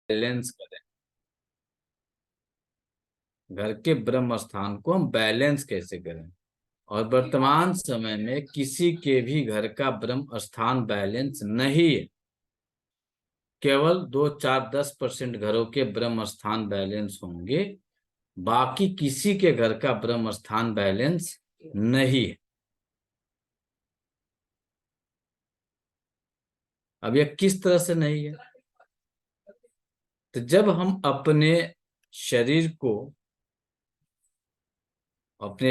Balance करें, घर के ब्रह्म स्थान को हम बैलेंस कैसे करें। और वर्तमान समय में किसी के भी घर का ब्रह्म स्थान बैलेंस नहीं है। केवल 2, 4, 10% घरों के ब्रह्म स्थान बैलेंस होंगे, बाकी किसी के घर का ब्रह्म स्थान बैलेंस नहीं है। अब यह किस तरह से नहीं है? तो जब हम अपने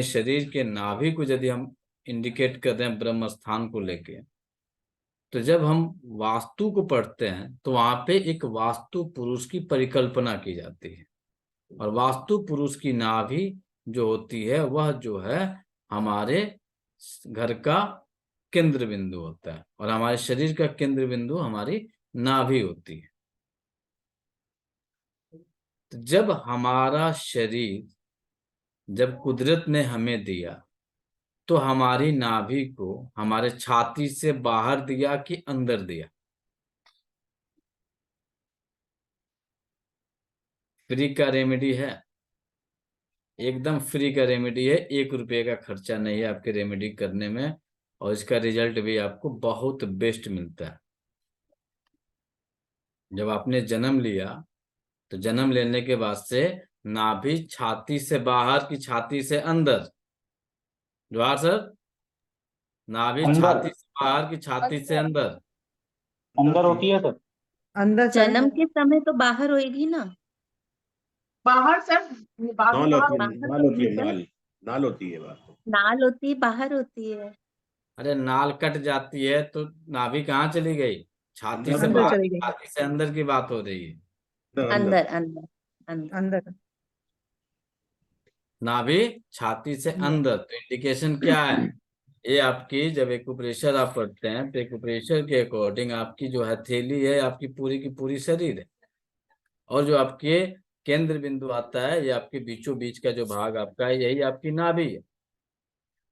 शरीर के नाभि को यदि हम इंडिकेट कर रहे हैं ब्रह्म स्थान को लेके, तो जब हम वास्तु को पढ़ते हैं तो वहां पे एक वास्तु पुरुष की परिकल्पना की जाती है। और वास्तु पुरुष की नाभि जो होती है वह जो है हमारे घर का केंद्र बिंदु होता है, और हमारे शरीर का केंद्र बिंदु हमारी नाभि होती है। तो जब हमारा शरीर, जब कुदरत ने हमें दिया तो हमारी नाभि को हमारे छाती से बाहर दिया कि अंदर दिया? फ्री का रेमेडी है, एकदम फ्री का रेमेडी है। 1 रुपये का खर्चा नहीं है आपके रेमेडी करने में, और इसका रिजल्ट भी आपको बहुत बेस्ट मिलता है। जब आपने जन्म लिया तो जन्म लेने के बाद से नाभि छाती से बाहर की छाती से अंदर, जवाहर सर, नाभि अंदर छाती से बाहर की छाती से अंदर अंदर होती है सर। अंदर जन्म के समय तो बाहर होएगी ना। बाहर सर, नाल होती है, बाहर नाल होती है, होती है, नाल नाल होती है बात। नाल होती है, बाहर होती है। अरे नाल कट जाती है तो नाभि कहाँ चली गई? छाती से अंदर बाहर, चली गई। छाती से अंदर की बात हो रही है। अंदर अंदर अंदर अंदर नाभि छाती से अंदर, तो इंडिकेशन क्या है? ये आपकी जब एक्यूप्रेशर आप पढ़ते हैं तो एक्यूप्रेशर के अकॉर्डिंग आपकी जो हथेली है आपकी पूरी की पूरी शरीर है, और जो आपके केंद्र बिंदु आता है ये आपके बीचों बीच का जो भाग आपका है यही आपकी नाभि है।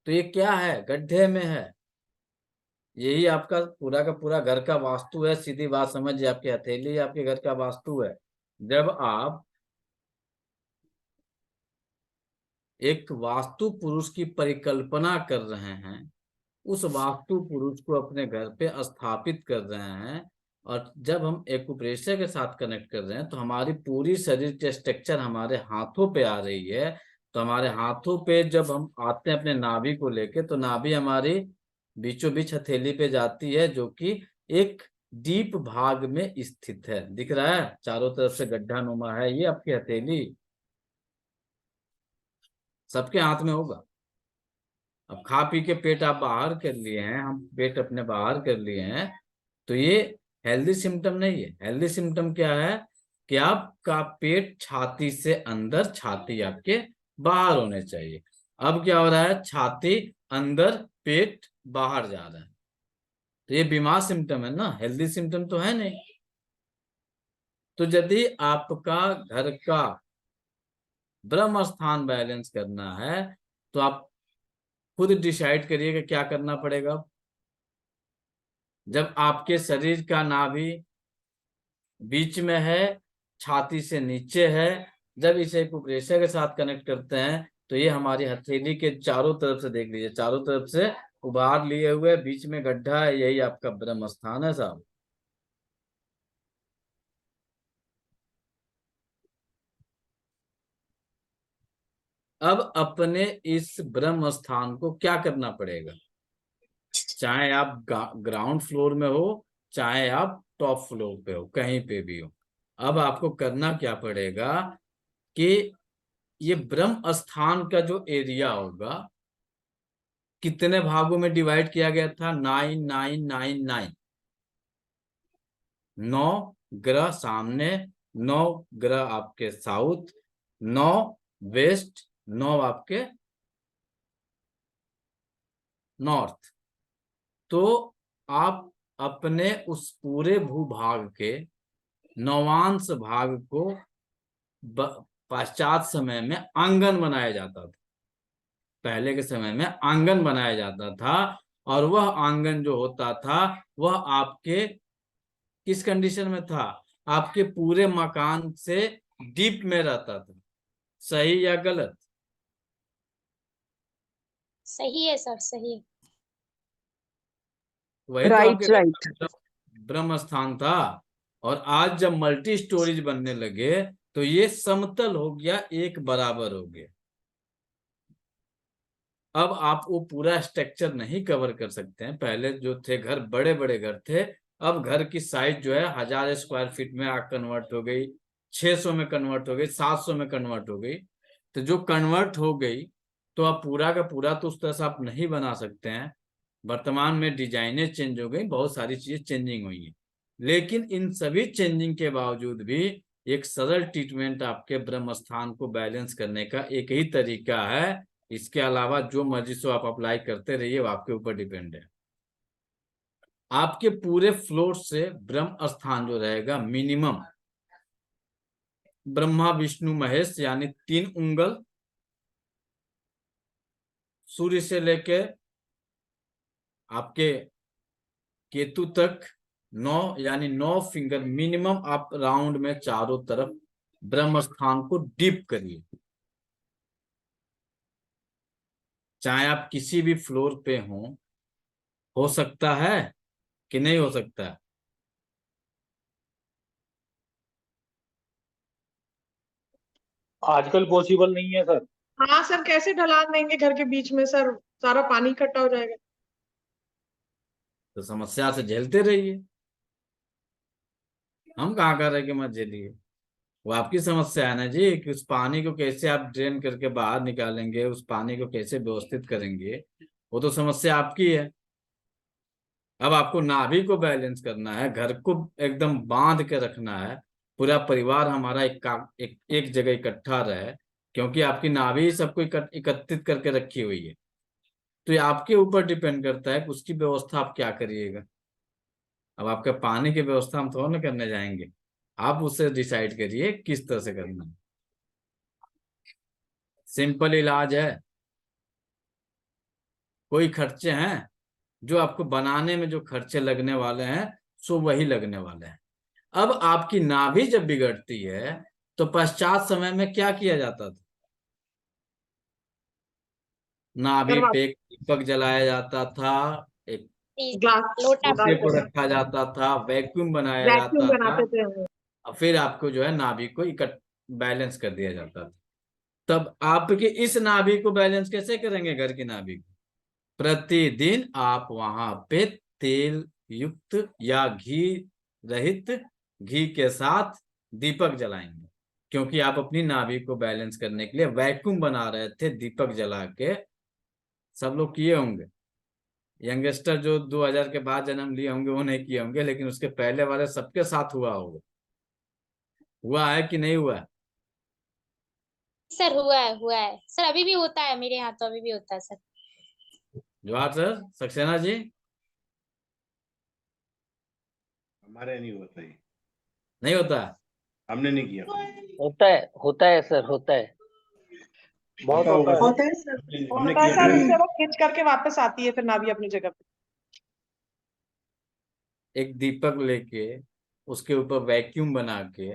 तो ये क्या है? गड्ढे में है। यही आपका पूरा का पूरा घर का वास्तु है। सीधी बात समझिए, आपकी हथेली आपके घर का वास्तु है। जब आप एक वास्तु पुरुष की परिकल्पना कर रहे हैं, उस वास्तु पुरुष को अपने घर पे स्थापित कर रहे हैं, और जब हम एक्यूप्रेशर के साथ कनेक्ट कर रहे हैं तो हमारी पूरी शरीर की स्ट्रक्चर हमारे हाथों पे आ रही है। तो हमारे हाथों पे जब हम आते हैं अपने नाभि को लेके, तो नाभि हमारी बीचों बीच हथेली पे जाती है, जो कि एक डीप भाग में स्थित है। दिख रहा है चारों तरफ से गड्ढा नुमा है, ये आपकी हथेली। सबके हाथ में होगा। अब खा पी के पेट आप बाहर कर लिए हैं, हम पेट अपने बाहर कर लिए हैं, तो ये हेल्दी सिम्टम नहीं है। हेल्दी सिम्टम क्या है कि आपका पेट छाती से अंदर, छाती आपके बाहर होने चाहिए। अब क्या हो रहा है? छाती अंदर, पेट बाहर जा रहा है। तो ये बीमार सिम्टम है ना, हेल्दी सिम्टम तो है नहीं। तो यदि आपका घर का ब्रह्म स्थान बैलेंस करना है तो आप खुद डिसाइड करिएगा क्या करना पड़ेगा। जब आपके शरीर का नाभि बीच में है, छाती से नीचे है, जब इसे एक्यूप्रेशर के साथ कनेक्ट करते हैं तो ये हमारी हथेली के चारों तरफ से, देख लीजिए, चारों तरफ से उभार लिए हुए, बीच में गड्ढा है, यही आपका ब्रह्म स्थान है साहब। अब अपने इस ब्रह्म स्थान को क्या करना पड़ेगा? चाहे आप ग्राउंड फ्लोर में हो, चाहे आप टॉप फ्लोर पे हो, कहीं पे भी हो, अब आपको करना क्या पड़ेगा कि ये ब्रह्म स्थान का जो एरिया होगा, कितने भागों में डिवाइड किया गया था? 9, 9, 9, 9। 9 ग्रह सामने, 9 ग्रह आपके साउथ, 9 वेस्ट, 9 आपके नॉर्थ। तो आप अपने उस पूरे भूभाग के 9वांश भाग को पश्चात समय में आंगन बनाया जाता था। पहले के समय में आंगन बनाया जाता था, और वह आंगन जो होता था वह आपके किस कंडीशन में था? आपके पूरे मकान से डीप में रहता था। सही या गलत? सही है सर, सही है। वही तो राइट आपके राइट। ब्रह्म स्थान था। और आज जब मल्टी स्टोरेज बनने लगे तो ये समतल हो गया, एक बराबर हो गया। अब आप वो पूरा स्ट्रक्चर नहीं कवर कर सकते हैं। पहले जो थे घर, बड़े बड़े घर थे, अब घर की साइज जो है 1000 स्क्वायर फीट में आग कन्वर्ट हो गई, 600 में कन्वर्ट हो गई, 700 में कन्वर्ट हो गई। तो जो कन्वर्ट हो गई तो अब पूरा का पूरा तो उस तरह से आप नहीं बना सकते हैं। वर्तमान में डिजाइनें चेंज हो गई, बहुत सारी चीजें चेंजिंग हुई है, लेकिन इन सभी चेंजिंग के बावजूद भी एक सरल ट्रीटमेंट आपके ब्रह्म स्थान को बैलेंस करने का एक ही तरीका है। इसके अलावा जो मर्जी सो आप अप्लाई करते रहिए, वो आपके ऊपर डिपेंड है। आपके पूरे फ्लोर से ब्रह्म स्थान जो रहेगा मिनिमम ब्रह्मा विष्णु महेश यानी 3 उंगल, सूर्य से लेके आपके केतु तक 9 यानी 9 फिंगर मिनिमम आप राउंड में चारों तरफ ब्रह्म स्थान को डीप करिए। चाहे आप किसी भी फ्लोर पे हो सकता है कि नहीं हो सकता है? आजकल पॉसिबल नहीं है सर। हाँ सर, कैसे ढलान देंगे घर के बीच में सर, सारा पानी इकट्ठा हो जाएगा। तो समस्या से झेलते रहिए, हम कहाँ कर रहे कि मत झेलिए। वो आपकी समस्या है ना जी, कि उस पानी को कैसे आप ड्रेन करके बाहर निकालेंगे, उस पानी को कैसे व्यवस्थित करेंगे, वो तो समस्या आपकी है। अब आपको नाभि को बैलेंस करना है, घर को एकदम बांध के रखना है, पूरा परिवार हमारा एक जगह इकट्ठा रहे, क्योंकि आपकी नाभि ही सबको एकत्रित करके रखी हुई है। तो ये आपके ऊपर डिपेंड करता है कि उसकी व्यवस्था आप क्या करिएगा। अब आपका पानी की व्यवस्था हम थोड़ा ना करने जाएंगे, आप उससे डिसाइड करिए किस तरह से करना है। सिंपल इलाज है, कोई खर्चे हैं जो आपको बनाने में जो खर्चे लगने वाले हैं, सो वही लगने वाले हैं। अब आपकी नाभि जब बिगड़ती है तो पश्चात समय में क्या किया जाता था? नाभि करवा पे एक दीपक जलाया जाता था, एक ग्लास लोटा लोटे को डालते थे, रखा जाता था, वैक्यूम बनाया वैक्यूम जाता था, बनाते थे हम। और फिर आपको जो है नाभि को बैलेंस कर दिया जाता था। तब आपके इस नाभि को बैलेंस कैसे करेंगे? घर की नाभि को प्रतिदिन आप वहां पे तेल युक्त या घी रहित, घी के साथ दीपक जलाएंगे, क्योंकि आप अपनी नाभि को बैलेंस करने के लिए वैक्यूम बना रहे थे दीपक जला के। सब लोग किए होंगे, यंगस्टर जो 2000 के बाद जन्म लिए होंगे वो नहीं किए होंगे, लेकिन उसके पहले वाले सबके साथ हुआ होगा। हुआ है कि नहीं हुआ है? सर, हुआ है सर, अभी भी होता है मेरे यहाँ, तो अभी भी होता है सर। जवाहर सर, सक्सेना जी, हमारे नहीं होता ये, नहीं होता? हमने नहीं किया। होता है सर, होता है। बहुत होता होता होगा है। होता है सर, हमने होता है किया सर, नहीं। उससे वो खींच करके वापस आती है फिर नाभि अपनी जगह पे। एक दीपक लेके उसके ऊपर वैक्यूम बना के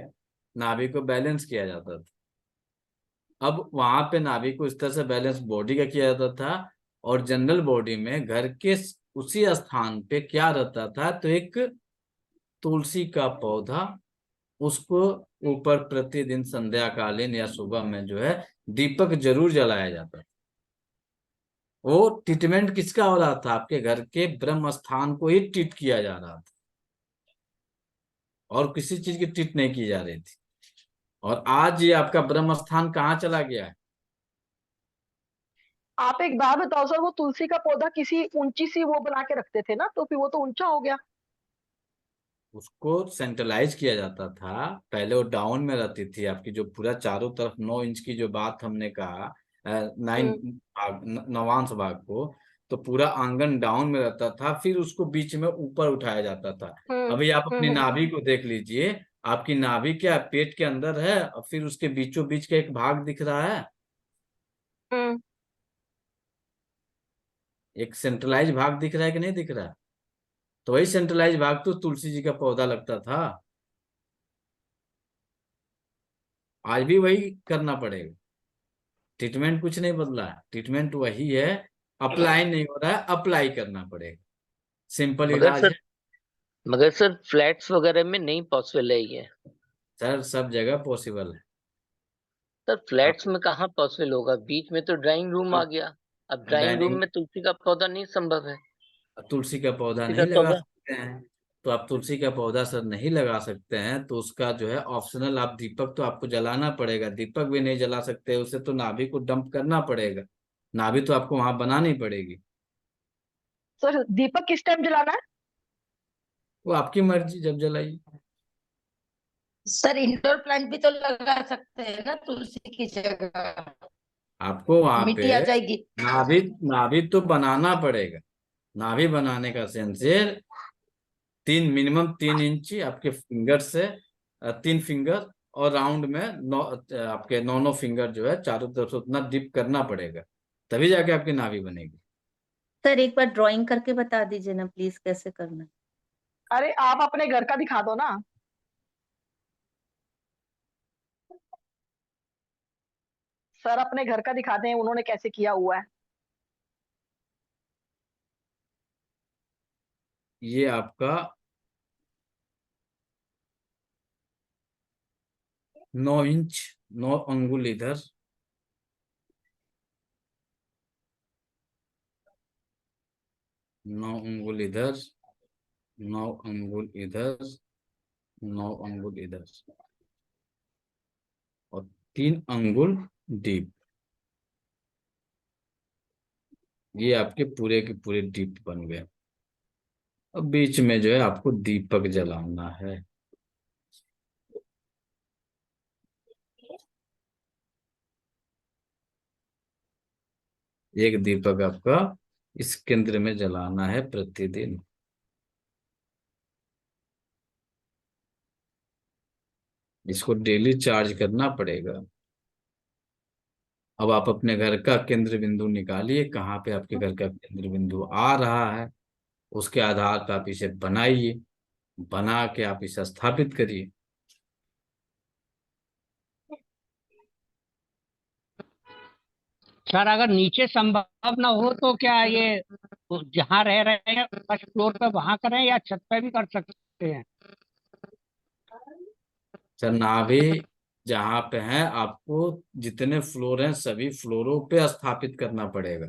नाभि को बैलेंस किया जाता था। अब वहां पे नाभि को इस तरह से बैलेंस बॉडी का किया जाता था, और जनरल बॉडी में घर के उसी स्थान पे क्या रहता था, तो एक तुलसी का पौधा, उसको ऊपर प्रतिदिन संध्या कालीन या सुबह में जो है दीपक जरूर जलाया जाता था। वो ट्रीटमेंट किसका हो रहा था? आपके घर के ब्रह्म स्थान को ही ट्रीट किया जा रहा था, और किसी चीज की ट्रीट नहीं की जा रही थी। और आज ये आपका ब्रह्म स्थान कहाँ चला गया है? आप एक बात बताओ सर, वो तुलसी का पौधा किसी ऊंची सी वो बना के रखते थे ना, तो फिर वो तो ऊंचा हो गया। उसको सेंट्रलाइज किया जाता था। पहले वो डाउन में रहती थी आपकी, जो पूरा चारों तरफ 9 इंच की जो बात हमने कहा, 9 भाग, नवांश भाग को, तो पूरा आंगन डाउन में रहता था, फिर उसको बीच में ऊपर उठाया जाता था। अभी आप अपनी नाभि को देख लीजिए, आपकी नाभि क्या पेट के अंदर है, और फिर उसके बीचों बीच का एक भाग दिख रहा है, एक सेंट्रलाइज भाग दिख रहा है कि नहीं दिख रहा है? तो वही सेंट्रलाइज भाग तो तुलसी जी का पौधा लगता था। आज भी वही करना पड़ेगा। ट्रीटमेंट कुछ नहीं बदला है, ट्रीटमेंट वही है, अप्लाई नहीं हो रहा है, अप्लाई करना पड़ेगा, सिंपल मगर इलाज सर है। मगर सर फ्लैट्स वगैरह में नहीं पॉसिबल है ये। सर सब जगह पॉसिबल है। सर आप फ्लैट्स में कहाँ पॉसिबल होगा, बीच में तो ड्राइंग रूम आ गया। अब ड्राइंग रूम डाइनिंग, में तुलसी का पौधा नहीं संभव है। तुलसी का पौधा तुलसी का नहीं लगा पौधा सकते हैं, तो आप तुलसी का पौधा सर नहीं लगा सकते हैं, तो उसका जो है ऑप्शनल, आप दीपक तो आपको जलाना पड़ेगा, दीपक भी नहीं जला सकते, उसे तो नाभि को डंप करना पड़ेगा, नाभि तो आपको वहां बनानी पड़ेगी। सर दीपक किस टाइम जलाना है? वो आपकी मर्जी, जब जलाइए। सर इंडोर प्लांट भी तो लगा सकते हैं ना तुलसी की जगह, आपको वहां पे मिट्टी आ जाएगी। नाभि, नाभि तो बनाना पड़ेगा। नाभि बनाने का सेंस है, मिनिमम 3 इंच आपके फिंगर से, 3 फिंगर, और राउंड में आपके 9 फिंगर जो है चारों तरफ से उतना डिप करना पड़ेगा, तभी जाके आपकी नाभि बनेगी। सर एक बार ड्राइंग करके बता दीजिए ना प्लीज, कैसे करना है। अरे आप अपने घर का दिखा दो ना। सर अपने घर का दिखा दें, उन्होंने कैसे किया हुआ है। ये आपका 9 इंच, 9 अंगुल इधर, 9 अंगुल इधर, 9 अंगुल इधर, 9 अंगुल इधर, और 3 अंगुल डीप। ये आपके पूरे के पूरे डीप बन गए। अब बीच में जो है आपको दीपक जलाना है। एक दीपक आपका इस केंद्र में जलाना है प्रतिदिन। इसको डेली चार्ज करना पड़ेगा। अब आप अपने घर का केंद्र बिंदु निकालिए, कहाँ पे आपके घर का केंद्र बिंदु आ रहा है, उसके आधार पर आप इसे बनाइए, बना के आप इसे स्थापित करिए। सर अगर नीचे संभव ना हो तो क्या ये जहाँ रह रहे हैं फर्स्ट फ्लोर पे वहां करें या छत पे भी कर सकते हैं? सर नाभि जहाँ पे है, आपको जितने फ्लोर हैं सभी फ्लोरों पे स्थापित करना पड़ेगा।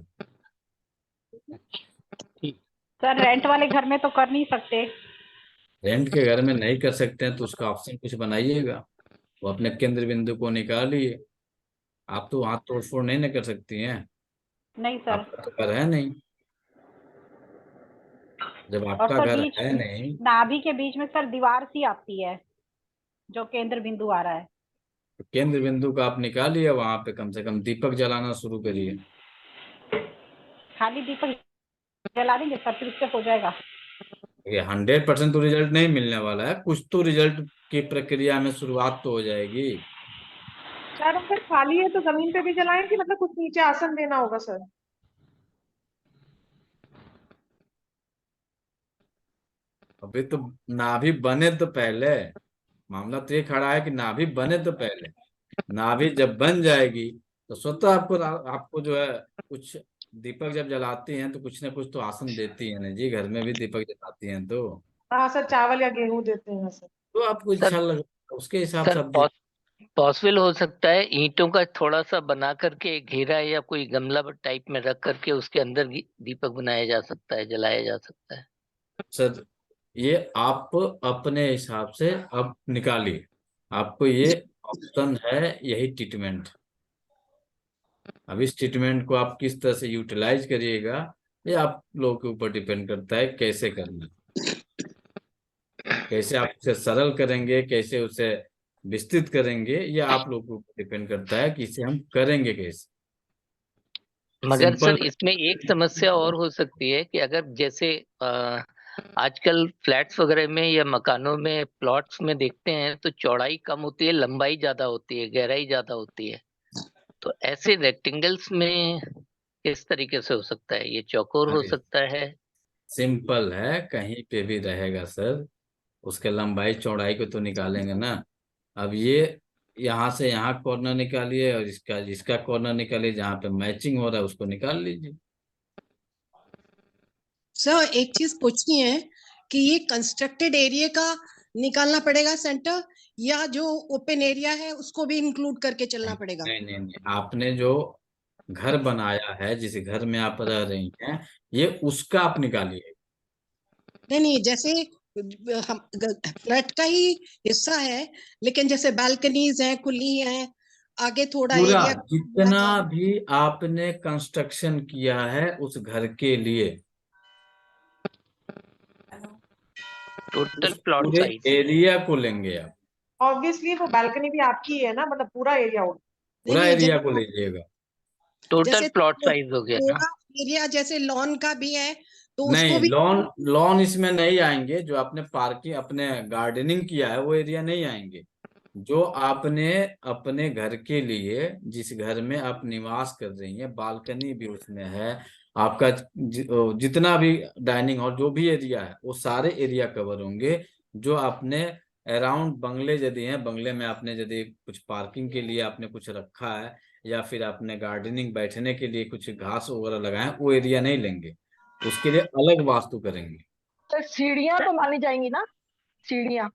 सर रेंट वाले घर में तो कर नहीं सकते। रेंट के घर में नहीं कर सकते हैं तो उसका ऑप्शन कुछ बनाइएगा, वो अपने केंद्र बिंदु को निकालिए। आप तो वहां तोड़ फोड़ नहीं न कर सकती हैं, नहीं सर। आपका तो घर है नहीं। जब और आपका सर घर बीच है नहीं, नाभि के बीच में सर दीवार सी आती है जो केंद्र बिंदु आ रहा है। तो केंद्र बिंदु का आप निकालिए, वहां पे कम से कम दीपक जलाना शुरू करिए। खाली दीपक जला देंगे सर फिर उससे हो जाएगा? ये 100% तो रिजल्ट नहीं मिलने वाला है, कुछ तो रिजल्ट की प्रक्रिया में शुरुआत तो हो जाएगी। सर अगर खाली है तो जमीन पे भी जलाएं कि मतलब कुछ नीचे आसन देना होगा सर? अभी तो नाभि बने तो पहले, मामला तो ये खड़ा है कि नाभि बने तो पहले। नाभि जब बन जाएगी तो स्वतः आपको आपको जो है कुछ, दीपक जब जलाती हैं तो कुछ ना कुछ तो आसन देती है ना जी, घर में भी दीपक जलाती हैं हाँ सर, चावल या गेहूं देते हैं सर। तो आपको सर इच्छा लगे उसके हिसाब से सर आप पॉसिबल हो सकता है ईंटों का थोड़ा सा बना करके घेरा या कोई गमला टाइप में रख करके उसके अंदर दीपक बनाया जा सकता है, जलाया जा सकता है। सर ये आप अपने हिसाब से अब निकालिए, आपको ये ऑप्शन है, यही ट्रीटमेंट। अब इस ट्रीटमेंट को आप किस तरह से यूटिलाइज करिएगा, ये आप लोगों के ऊपर डिपेंड करता है कैसे करना, कैसे आप उसे सरल करेंगे, कैसे उसे विस्तृत करेंगे, ये आप लोगों के ऊपर डिपेंड करता है कि इसे हम करेंगे कैसे। मगर सिंपल। सर इसमें एक समस्या और हो सकती है कि अगर जैसे आजकल फ्लैट्स वगैरह में या मकानों में प्लॉट्स में देखते हैं तो चौड़ाई कम होती है, लंबाई ज्यादा होती है, गहराई ज्यादा होती है। तो ऐसे रेक्टेंगल्स में किस तरीके से हो सकता है, ये चौकोर हो अरे सकता है? सिंपल है, कहीं पे भी रहेगा सर, उसके लंबाई चौड़ाई को तो निकालेंगे ना। अब ये यहाँ से यहाँ कॉर्नर निकालिए और इसका इसका कॉर्नर निकालिए, जहाँ पे मैचिंग हो रहा है उसको निकाल लीजिए। सर एक चीज पूछनी है कि ये कंस्ट्रक्टेड एरिया का निकालना पड़ेगा सेंटर, या जो ओपन एरिया है उसको भी इंक्लूड करके चलना पड़ेगा? नहीं नहीं नहीं, आपने जो घर बनाया है, जिस घर में आप रह रही हैं, ये उसका आप निकालिए। नहीं, जैसे हम फ्लैट का ही हिस्सा है, लेकिन जैसे बालकनीज हैं, खुली हैं, आगे थोड़ा पूरा एरिया जितना भी आपने कंस्ट्रक्शन किया है उस घर के लिए, टोटल उस प्लॉट पूरे साइज। एरिया को लेंगे आप। ऑब्वियसली वो बालकनी भी आपकी है ना, मतलब पूरा एरिया होगा। पूरा नहीं, एरिया को लीजिएगा। टोटल जैसे प्लॉट साइज हो गया ना। थोड़ा एरिया जैसे लॉन का भी है तो उसको नहीं, भी। लॉन इसमें नहीं आएंगे। जो आपने पार्किंग, अपने गार्डनिंग किया है, वो एरिया नहीं आएंगे। जो आपने अपने घर के लिए, जिस घर में आप निवास कर रही हैं, बालकनी भी उसमें है आपका, जितना भी डाइनिंग हॉल, जो भी एरिया है, वो सारे एरिया कवर होंगे। जो आपने अराउंड बंगले यदि हैं, बंगले में आपने यदि कुछ पार्किंग के लिए आपने कुछ रखा है, या फिर आपने गार्डनिंग बैठने के लिए कुछ घास वगैरह लगाए हैं, वो एरिया नहीं लेंगे। उसके लिए अलग वास्तु करेंगे। तो सीढ़ियां तो मानी जाएंगी ना? सीढ़ियां।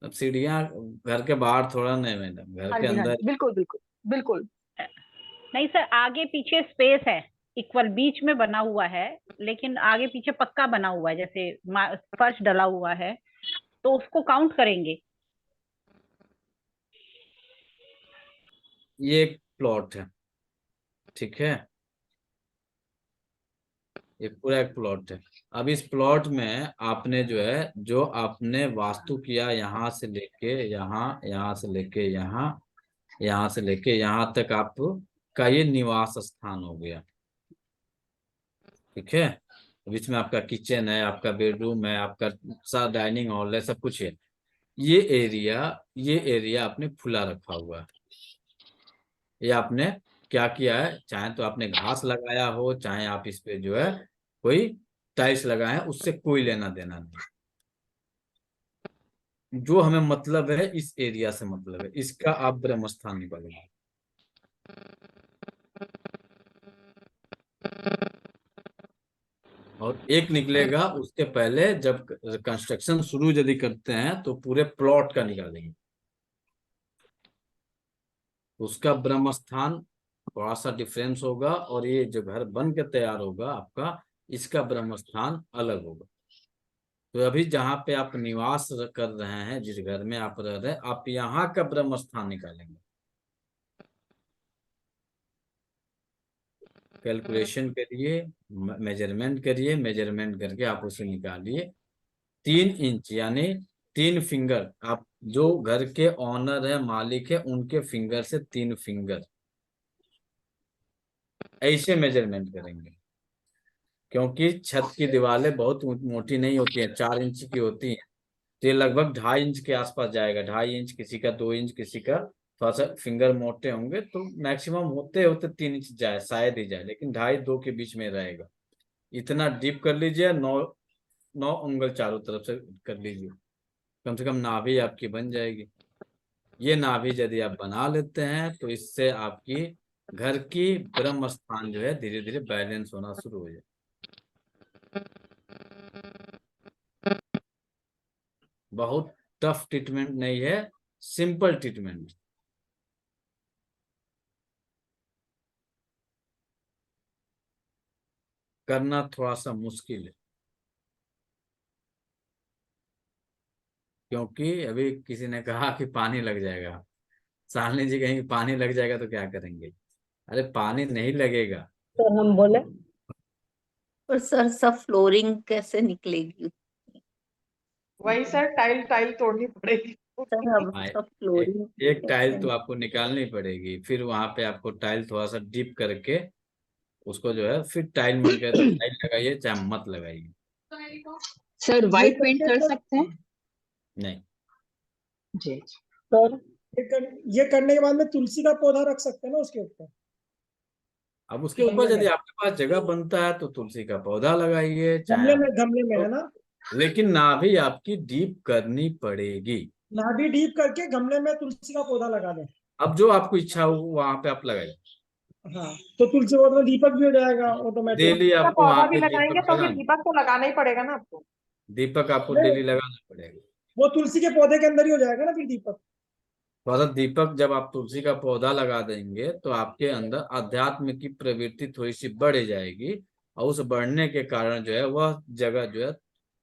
अब सीढ़ियाँ घर के बाहर थोड़ा नहीं मैडम, घर हाँ के जी, हाँ अंदर। जी, बिल्कुल बिल्कुल बिल्कुल। नहीं सर, आगे पीछे स्पेस है, इक्वल बीच में बना हुआ है, लेकिन आगे पीछे पक्का बना हुआ है, जैसे फर्श डला हुआ है, तो उसको काउंट करेंगे। ये एक प्लॉट है, ठीक है, ये पूरा एक प्लॉट है। अब इस प्लॉट में आपने जो है, जो आपने वास्तु किया, यहाँ से लेके यहाँ, यहाँ से लेके यहाँ, यहाँ से लेके यहाँ तक आपका ये निवास स्थान हो गया, ठीक है। बीच में आपका किचन है, आपका बेडरूम है, आपका सा डाइनिंग हॉल है, सब कुछ है। ये एरिया आपने खुला रखा हुआ है। ये आपने क्या किया है, चाहे तो आपने घास लगाया हो, चाहे आप इस पे जो है कोई टाइल्स लगाए हैं, उससे कोई लेना देना नहीं। जो हमें मतलब है, इस एरिया से मतलब है, इसका आप ब्रह्म स्थान निकालेंगे। और एक निकलेगा उसके पहले, जब कंस्ट्रक्शन शुरू यदि करते हैं तो पूरे प्लॉट का निकालेंगे। उसका ब्रह्म स्थान थोड़ा सा डिफरेंस होगा, और ये जो घर बन के तैयार होगा आपका, इसका ब्रह्म स्थान अलग होगा। तो अभी जहाँ पे आप निवास कर रहे हैं, जिस घर में आप रह रहे हैं, आप यहाँ का ब्रह्म स्थान निकालेंगे। कैलकुलेशन करिए, मेजरमेंट करिए, मेजरमेंट करके आप उसे निकालिए। 3 इंच यानी 3 फिंगर, आप जो घर के ऑनर है, मालिक है, उनके फिंगर से 3 फिंगर ऐसे मेजरमेंट करेंगे। क्योंकि छत की दीवारें बहुत मोटी नहीं होती हैं, 4 इंच की होती हैं। तो ये लगभग 2.5 इंच के आसपास जाएगा। 2.5 इंच, किसी का 2 इंच, किसी का थोड़ा सा फिंगर मोटे होंगे, तो मैक्सिमम होते होते 3 इंच जाए, शायद ही जाए, लेकिन 2.5-2 के बीच में रहेगा। इतना डीप कर लीजिए, 9 उंगल चारों तरफ से कर लीजिए, कम से कम नाभि आपकी बन जाएगी। ये नाभि यदि आप बना लेते हैं, तो इससे आपकी घर की ब्रह्म स्थान जो है धीरे धीरे बैलेंस होना शुरू हो जाए। बहुत टफ ट्रीटमेंट नहीं है, सिंपल ट्रीटमेंट। करना थोड़ा सा मुश्किल है, क्योंकि अभी किसी ने कहा कि पानी लग जाएगा। शालिनी जी कहेंगे पानी लग जाएगा तो क्या करेंगे? अरे पानी नहीं लगेगा। तो हम बोले और सर सब फ्लोरिंग कैसे निकलेगी? वही सर, टाइल टाइल तोड़नी पड़ेगी। सर अब हाँ, सब फ्लोरिंग एक टाइल तो आपको निकालनी पड़ेगी, फिर वहां पे आपको टाइल थोड़ा सा डीप करके उसको जो है, फिर टाइल मन करे तो टाइल लगाइए, चाहे मत लगाइए। सर व्हाइट पेंट कर सकते हैं? नहीं। जी सर ये करने के बाद में तुलसी का पौधा रख सकते हैं ना उसके ऊपर? अब उसके ऊपर यदि आपके पास जगह बनता है तो तुलसी का पौधा लगाइए, चाहे गमले में है ना? लेकिन नाभि आपकी डीप करनी पड़ेगी। नाभि डीप करके गमले में तुलसी का पौधा लगा दें। अब जो आपको इच्छा हो वहां पे आप लगाइए। हाँ, तो तुलसी पौधे में दीपक भी हो जाएगा ऑटोमेटिक। डेली का आपको पौधा वहां भी पे लगाएंगे दीपक तो फिर लगाना, दीपक तो लगाना ही पड़ेगा ना आपको। दीपक आपको नहीं, डेली लगाना पड़ेगा। वो तुलसी के पौधे के अंदर ही हो जाएगा ना फिर दीपक। तो अगर दीपक जब आप तुलसी का पौधा लगा देंगे तो आपके अंदर अध्यात्म की प्रवृत्ति थोड़ी सी बढ़ जाएगी, और उस बढ़ने के कारण जो है वह जगह जो है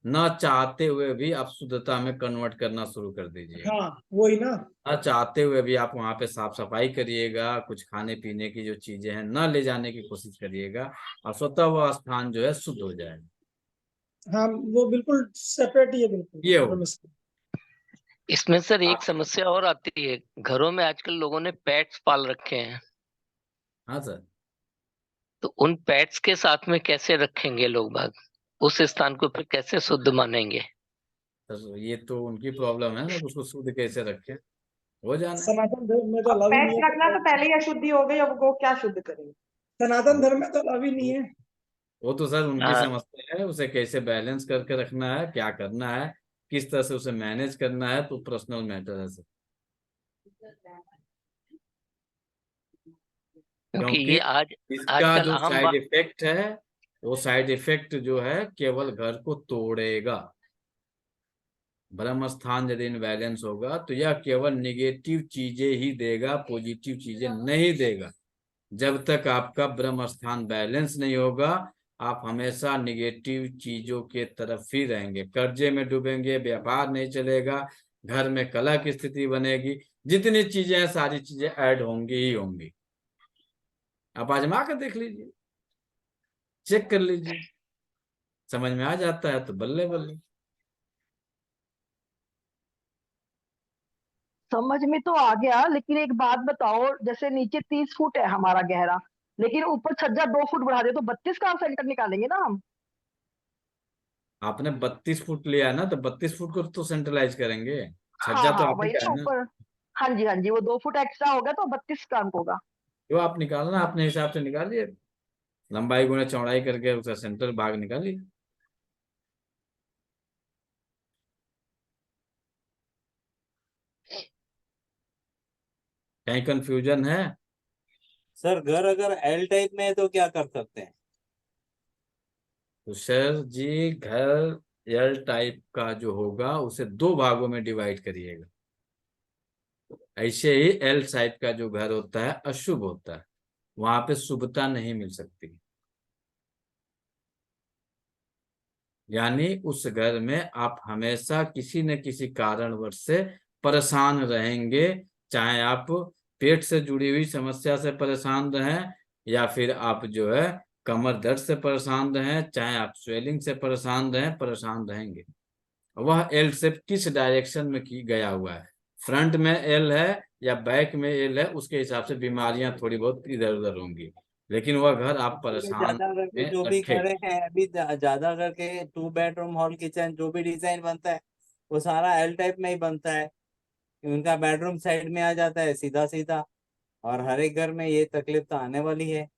न चाहते हुए भी आप शुद्धता में कन्वर्ट करना शुरू कर दीजिएगा। हाँ, वही ना। न चाहते हुए भी आप वहां पे साफ सफाई करिएगा, कुछ खाने पीने की जो चीजें हैं न ले जाने की कोशिश करिएगा, और स्वतः वह स्थान जो है शुद्ध हो जाएगा। हाँ, वो बिल्कुल सेपरेट ही है, बिल्कुल ये हो ऑटोमेटिक। इसमें सर एक समस्या और आती है, घरों में आजकल लोगों ने पेट्स पाल रखे हैं, हाँ सर। तो उन पेट्स के साथ में कैसे रखेंगे लोग बाग, उस स्थान को फिर कैसे शुद्ध मानेंगे? तो ये तो उनकी प्रॉब्लम है ना, उसको शुद्ध कैसे रखें, हो जाना। सनातन धर्म में तो अब अलाउ ही पेट नहीं है। रखना तो पहले ही अशुद्धि हो गई, अब वो क्या शुद्ध करेंगे। सनातन धर्म में तो अलाउ ही नहीं है। वो तो सर उनकी हाँ, समस्या है, उसे कैसे बैलेंस करके रखना है, क्या करना है, किस तरह से उसे मैनेज करना है, तो पर्सनल मैटर है सर। क्योंकि क्योंकि ये आज इसका आजकल जो आम साइड बात। इफेक्ट है, वो साइड इफेक्ट जो है केवल घर को तोड़ेगा। ब्रह्म स्थान यदि इनबैलेंस होगा तो यह केवल निगेटिव चीजें ही देगा, पॉजिटिव चीजें नहीं देगा। जब तक आपका ब्रह्म स्थान बैलेंस नहीं होगा, आप हमेशा निगेटिव चीजों के तरफ ही रहेंगे, कर्जे में डूबेंगे, व्यापार नहीं चलेगा, घर में कलह की स्थिति बनेगी, जितनी चीजें हैं सारी चीजें ऐड होंगी ही होंगी। आप आजमा कर देख लीजिए, चेक कर लीजिए, समझ में आ जाता है तो बल्ले बल्ले। समझ में तो आ गया, लेकिन एक बात बताओ, जैसे नीचे 30 फुट है हमारा गहरा, लेकिन ऊपर छज्जा 2 फुट बढ़ा दे तो 32 का सेंटर निकालेंगे ना हम? आपने 32 फुट लिया है ना, तो 32 फुट को तो सेंट्रलाइज करेंगे, हाँ छज्जा तो हाँ, आप ही वही का ना है ना। ऊपर। हाँ जी हाँ जी, वो 2 फुट एक्स्ट्रा हो गया तो 32 का अंक होगा। जो आप निकालना अपने हिसाब से निकालिए, लंबाई गुना चौड़ाई करके उसका सेंट्रल भाग निकालिए। कहीं कंफ्यूजन है? सर घर अगर एल टाइप में है तो क्या कर सकते हैं? तो सर जी, घर एल टाइप का जो होगा उसे 2 भागों में डिवाइड करिएगा। ऐसे ही एल टाइप का जो घर होता है अशुभ होता है, वहां पे शुभता नहीं मिल सकती। यानी उस घर में आप हमेशा किसी न किसी कारणवश से परेशान रहेंगे, चाहे आप पेट से जुड़ी हुई समस्या से परेशान रहें, या फिर आप जो है कमर दर्द से परेशान रहें, चाहे आप स्वेलिंग से परेशान रहें, परेशान रहेंगे। वह एल शेप किस डायरेक्शन में की गया हुआ है, फ्रंट में एल है या बैक में एल है, उसके हिसाब से बीमारियां थोड़ी बहुत इधर उधर होंगी, लेकिन वह घर आप परेशान ज्यादा करके में जो भी रखेगा। घरे हैं अभी ज्यादा करके 2 बेडरूम हॉल किचन जो भी डिजाइन बनता है वो सारा एल टाइप में ही बनता है। उनका बेडरूम साइड में आ जाता है सीधा सीधा, और हर एक घर में ये तकलीफ तो आने वाली है।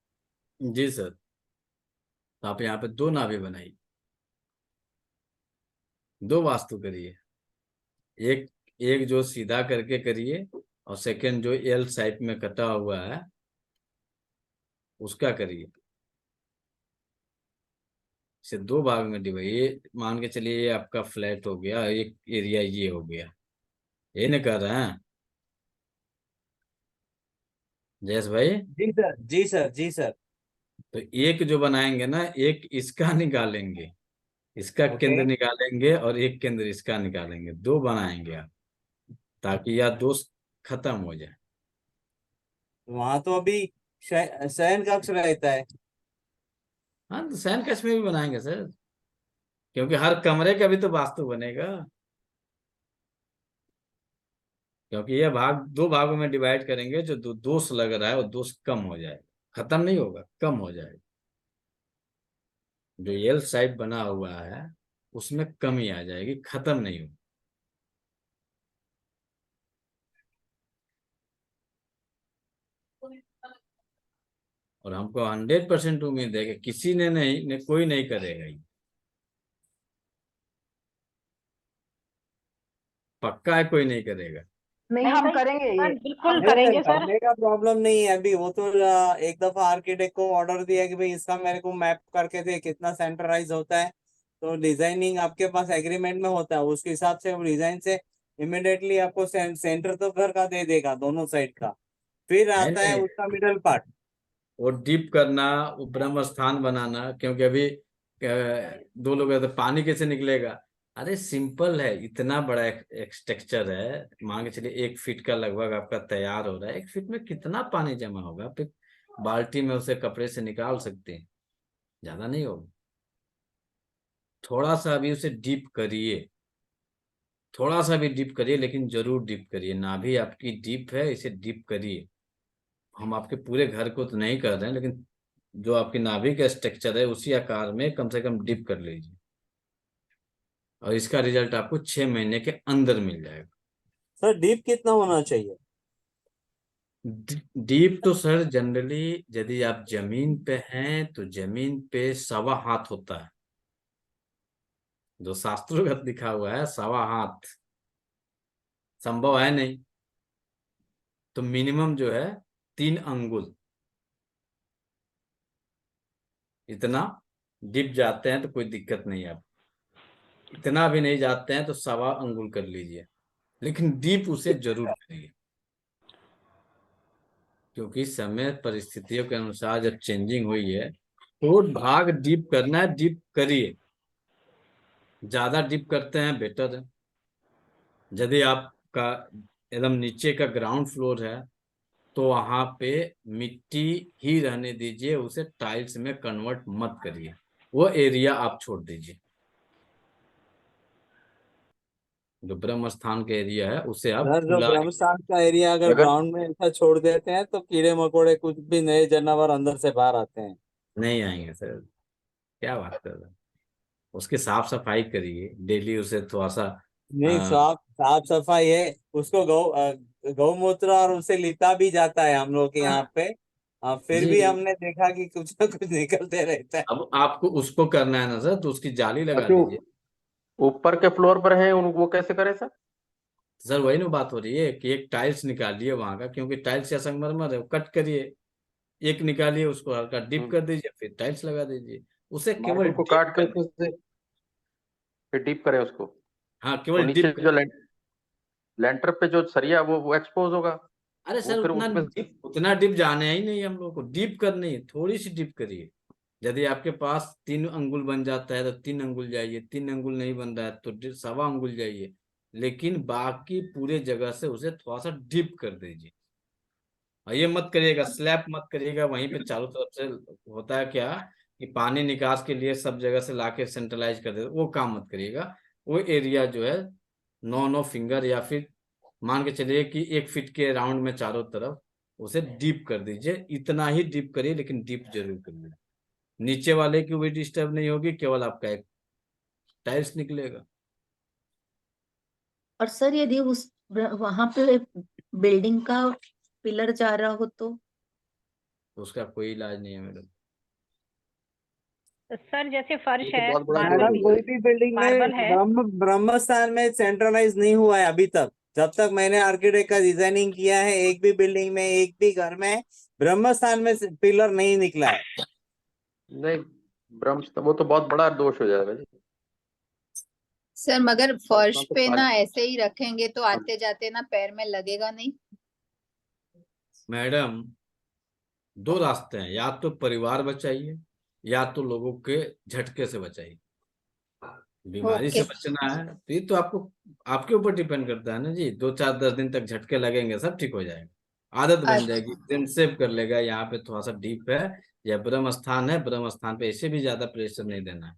जी सर। तो आप यहाँ पे 2 नाभि बनाइए, 2 वास्तु करिए, एक एक जो सीधा करके करिए, और सेकंड जो एल टाइप में कटा हुआ है उसका करिए। इसे 2 भाग में डिवाइड, ये मान के चलिए ये आपका फ्लैट हो गया, एक एरिया ये हो गया, ये नहीं कर रहे हैं जयेश भाई? जी सर, जी सर, जी सर। तो एक जो बनाएंगे ना, एक इसका निकालेंगे, इसका ओके। केंद्र निकालेंगे, और एक केंद्र इसका निकालेंगे, 2 बनाएंगे आप, ताकि यह दोष खत्म हो जाए। वहां तो अभी शयन कक्ष रहता है। हाँ, तो शयन कक्ष में भी बनाएंगे सर, क्योंकि हर कमरे का भी तो वास्तु बनेगा। क्योंकि ये भाग 2 भागों में डिवाइड करेंगे, जो दोष लग रहा है वो दोष कम हो जाएगा, खत्म नहीं होगा, कम हो जाएगा। जो एल साइड बना हुआ है उसमें कमी आ जाएगी, खत्म नहीं होगा। और हमको 100% उम्मीद है कि किसी ने नहीं ने कोई नहीं करेगा ये। पक्का है कोई नहीं करेगा? नहीं हम भाई, करेंगे सर ये बिल्कुल हम करेंगे सर। करने का प्रॉब्लम नहीं है अभी। वो तो एक दफा आर्किटेक्ट को ऑर्डर दिया कि भाई इसका मेरे को मैप करके दे, कितना सेंटराइज होता है। तो डिजाइनिंग आपके पास एग्रीमेंट में होता है, उसके हिसाब से वो डिजाइन से इमिडिएटली आपको सेंटर तो घर का दे देगा, दोनों साइड का। फिर नहीं आता है नहीं, उसका मिडल पार्ट। वो डीप करना, वो ब्रह्म स्थान बनाना, क्योंकि अभी दो लोग हैं तो पानी कैसे निकलेगा? अरे सिंपल है, इतना बड़ा एक स्ट्रक्चर है, मान के चलिए 1 फीट का लगभग आपका तैयार हो रहा है। 1 फीट में कितना पानी जमा होगा? आप एक बाल्टी में उसे कपड़े से निकाल सकते हैं, ज्यादा नहीं होगा। थोड़ा सा अभी उसे डीप करिए, थोड़ा सा भी डीप करिए, लेकिन जरूर डीप करिए। नाभि आपकी डीप है, इसे डीप करिए। हम आपके पूरे घर को तो नहीं कर रहे हैं, लेकिन जो आपकी नाभि का स्ट्रक्चर है उसी आकार में कम से कम डीप कर लीजिए, और इसका रिजल्ट आपको 6 महीने के अंदर मिल जाएगा। सर डीप कितना होना चाहिए? डीप तो सर जनरली यदि आप जमीन पे हैं तो जमीन पे 1.25 हाथ होता है, जो शास्त्रों लिखा हुआ है 1.25 हाथ। संभव है नहीं, तो मिनिमम जो है 3 अंगुल। इतना डीप जाते हैं तो कोई दिक्कत नहीं है। आप इतना भी नहीं जाते हैं तो 1.25 अंगुल कर लीजिए, लेकिन डीप उसे जरूर करिए, क्योंकि समय परिस्थितियों के अनुसार जब चेंजिंग हुई है तो भाग डीप करना है, डीप करिए। ज्यादा डीप करते हैं बेटर है। यदि आपका एकदम नीचे का ग्राउंड फ्लोर है तो वहां पे मिट्टी ही रहने दीजिए, उसे टाइल्स में कन्वर्ट मत करिए, वो एरिया आप छोड़ दीजिए। जो ब्रह्म स्थान का एरिया है उसे आप सर जो खुला ब्रह्मस्थान का एरिया अगर ग्राउंड में ऐसा छोड़ देते हैं तो कीड़े मकोड़े कुछ भी नए जानवर अंदर से बाहर आते हैं। नहीं आएंगे सर, क्या बात कर रहे हैं? उसकी साफ सफाई करिए डेली, उसे थोड़ा सा नहीं, साफ साफ सफाई है। उसको गौमूत्र और उसे लिपा भी जाता है हम लोग के यहाँ पे। फिर भी जी। हमने देखा कि कुछ ना कुछ निकलते रहता है। अब आपको उसको करना है ना सर, तो उसकी जाली लगा जो दीजिए। ऊपर के फ्लोर पर है वो कैसे करें सर? सर वही ना बात हो रही है कि एक टाइल्स निकालिए वहां का, क्योंकि टाइल्स या संगमरमर है, वो कट करिए, एक निकालिए, उसको हल्का डिप कर दीजिए, फिर टाइल्स लगा दीजिए। उसे केवल मार्बल को डिप काट कर, करके उससे फिर डीप करें उसको। हाँ और केवल नीचे डिप कर। जो लेंटर पे जो सरिया वो एक्सपोज होगा, अरे वो सर फिर उतना उसमें। डीप, उतना डीप जाने ही नहीं हम लोग को, डीप करनी है, थोड़ी सी डीप करिए। यदि आपके पास 3 अंगुल बन जाता है तो 3 अंगुल जाइए, 3 अंगुल नहीं बन रहा है तो 1.25 अंगुल जाइए, लेकिन बाकी पूरे जगह से उसे थोड़ा सा डीप कर दीजिए। और ये मत करिएगा, स्लैब मत करिएगा वहीं पे चारों तरफ से। होता है क्या कि पानी निकास के लिए सब जगह से लाके सेंट्रलाइज कर देते, वो काम मत करिएगा। वो एरिया जो है 9 फिंगर, या फिर मान के चलिए कि 1 फीट के राउंड में चारों तरफ उसे डीप कर दीजिए। इतना ही डीप करिए, लेकिन डीप जरूर करिए। नीचे वाले की भी डिस्टर्ब नहीं होगी, केवल आपका एक टाइल्स निकलेगा। और सर यदि उस वहां पे बिल्डिंग का पिलर जा रहा हो तो? तो उसका कोई इलाज नहीं है मैडम। तो सर जैसे फर्श तो है, बहुत बड़ा मार्बल मैडम कोई भी बिल्डिंग में मार्बल है। ब्रह्मस्थान में सेंट्रलाइज नहीं हुआ है अभी तक। जब तक मैंने आर्किटेक्ट का डिजाइनिंग किया है, एक भी बिल्डिंग में, एक भी घर में ब्रह्मस्थान में पिलर नहीं निकला है। नहीं, ब्रह्म वो तो बहुत बड़ा दोष हो जाएगा जी। सर मगर फर्श तो पे खाली ना ऐसे ही रखेंगे तो आते जाते ना पैर में लगेगा नहीं? मैडम 2 रास्ते हैं, या तो परिवार बचाइए या तो लोगों के झटके से बचाइए। बीमारी से ओके बचना है तो ये तो आपको, आपके ऊपर डिपेंड करता है ना जी। 2 4 10 दिन तक झटके लगेंगे, सब ठीक हो जाएगा, आदत बन जाएगी, दिन सेव कर लेगा। यहाँ पे थोड़ा सा डीप है, या ब्रह्म स्थान है, ब्रह्म स्थान पे ऐसे भी ज्यादा प्रेशर नहीं देना है,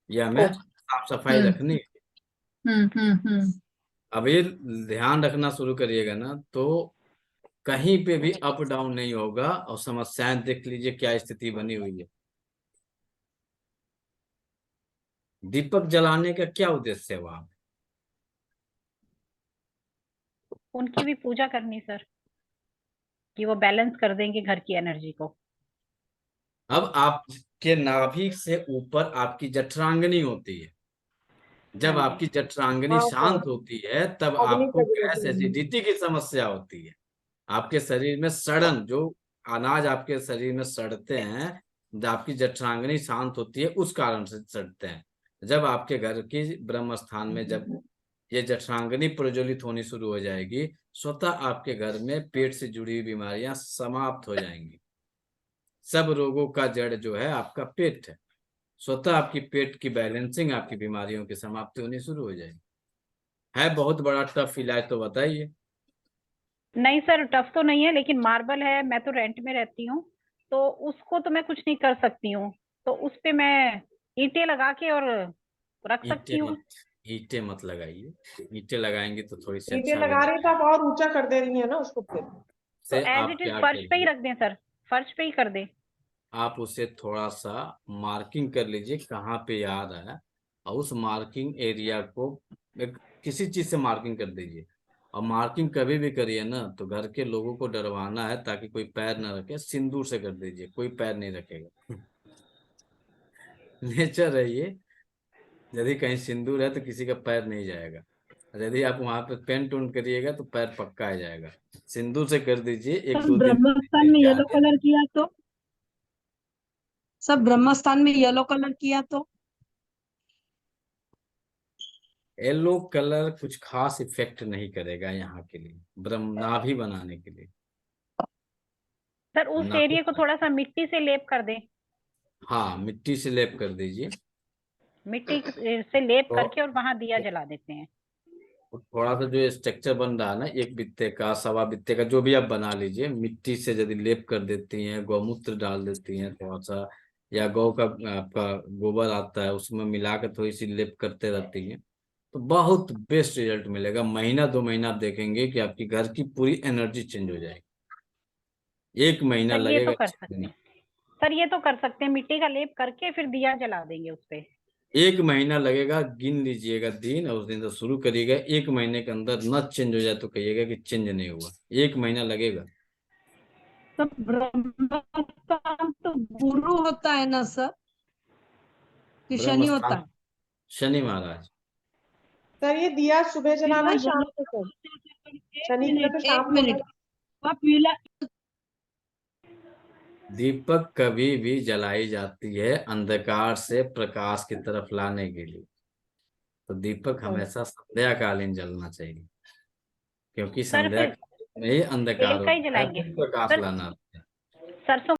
ये हमें ओके साफ सफाई रखनी है। हम्म। अब ये ध्यान रखना शुरू करिएगा ना, तो कहीं पे भी अप डाउन नहीं होगा। और समस्याएं देख लीजिए क्या स्थिति बनी हुई है। दीपक जलाने का क्या उद्देश्य है वहां? उनकी भी पूजा करनी सर, कि वो बैलेंस कर देंगे घर की एनर्जी को। अब आपके नाभि से ऊपर आपकी जठरांगनी होती है, जब आपकी जठरांगनी हाँ शांत सर, होती है तब अग्नि आपको प्रज्वलित गैस होगी। एसिडिटी की समस्या होती है। आपके शरीर में सड़न, जो अनाज आपके शरीर में सड़ते हैं, जब आपकी जठरांगनी शांत होती है उस कारण से सड़ते हैं। जब आपके घर की ब्रह्म स्थान में जब ये जठरांगनी प्रज्वलित होनी शुरू हो जाएगी, स्वतः आपके घर में पेट से जुड़ी हुई बीमारियां समाप्त हो जाएंगी। सब रोगों का जड़ जो है आपका पेट है। स्वतः आपकी पेट की बैलेंसिंग, आपकी बीमारियों की समाप्ति होनी शुरू हो जाएगी। है बहुत बड़ा टफ इलाज, तो बताइए। नहीं सर, टफ तो नहीं है, लेकिन मार्बल है, मैं तो रेंट में रहती हूँ, तो उसको तो मैं कुछ नहीं कर सकती हूँ। तो उस पे मैं ईंटें लगा के और रख सकती ईंटें हूँ। मत ईंटें मत लगाइए। ईंटें लगाएंगे तो थोड़ी सी ईंटें अच्छा लगा रही है तो आप और ऊंचा कर दे रही है ना उसको फिर। तो से एज आप इट इज क्या फर्श पे ही करिए, रख दें सर, फर्श पे ही कर दें। आप उसे थोड़ा सा मार्किंग कर लीजिए कहाँ पे आ रहा है, और उस मार्किंग एरिया को किसी चीज से मार्किंग कर दीजिए। और मार्किंग कभी भी करिए ना तो घर के लोगों को डरवाना है ताकि कोई पैर न रखे, सिंदूर से कर दीजिए, कोई पैर नहीं रखेगा। नेचर है ये, यदि कहीं सिंदूर है तो किसी का पैर नहीं जाएगा। और यदि आप वहां पे पेंट उंट करिएगा तो पैर पक्का आ जाएगा। सिंदूर से कर दीजिए, एक दो दिन ब्रह्मस्थान में येलो जाके। कलर किया तो, सब ब्रह्मस्थान में येलो कलर किया तो येलो कलर कुछ खास इफेक्ट नहीं करेगा यहाँ के लिए, ब्रह्म नाभि बनाने के लिए। सर उस नाभि, एरिया को थोड़ा सा मिट्टी से लेप कर दें। हाँ मिट्टी से लेप कर दीजिए। मिट्टी से लेप तो करके और वहां दिया जला देते हैं। थोड़ा सा जो स्ट्रक्चर बन रहा है ना, एक बित्ते का, सवा बित्ते का, जो भी आप बना लीजिए, मिट्टी से यदि लेप कर देती हैं, गौमूत्र डाल देती हैं थोड़ा सा, या गौ का आपका गोबर आता है उसमें मिला कर थोड़ी सी लेप करते रहती हैं, तो बहुत बेस्ट रिजल्ट मिलेगा। महीना 2 महीना आप देखेंगे कि आपकी घर की पूरी एनर्जी चेंज हो जाएगी। 1 महीना सर ये तो लगेगा कर चेंज सकते होने। हैं, सर ये तो कर सकते हैं, मिट्टी का लेप करके फिर दिया जला देंगे उस पे। 1 महीना लगेगा, गिन लीजिएगा दिन, और उस दिन से शुरू करिएगा। 1 महीने के अंदर न चेंज हो जाए तो कहिएगा कि चेंज नहीं हुआ। 1 महीना लगेगा। तो ब्रह्मस्थान तो गुरु होता है ना सर, कि शनि होता ब्रह्मस्थान है? शनि महाराज। सर ये दिया सुबह फिर जलाना वहाँ है शाम येलो, को सर? एक शनि के लिए तो मिनट, शाम एक को मिनट, ना। वहाँ पीला, दीपक कभी भी जलाई जाती है अंधकार से प्रकाश की तरफ लाने के लिए। तो दीपक हमेशा संध्याकालीन जलना चाहिए, क्योंकि सर संध्या फिर में ही अंधकार तेल का ही होता है, जलाएंगे फिर प्रकाश सर, लाना होता है। सरसों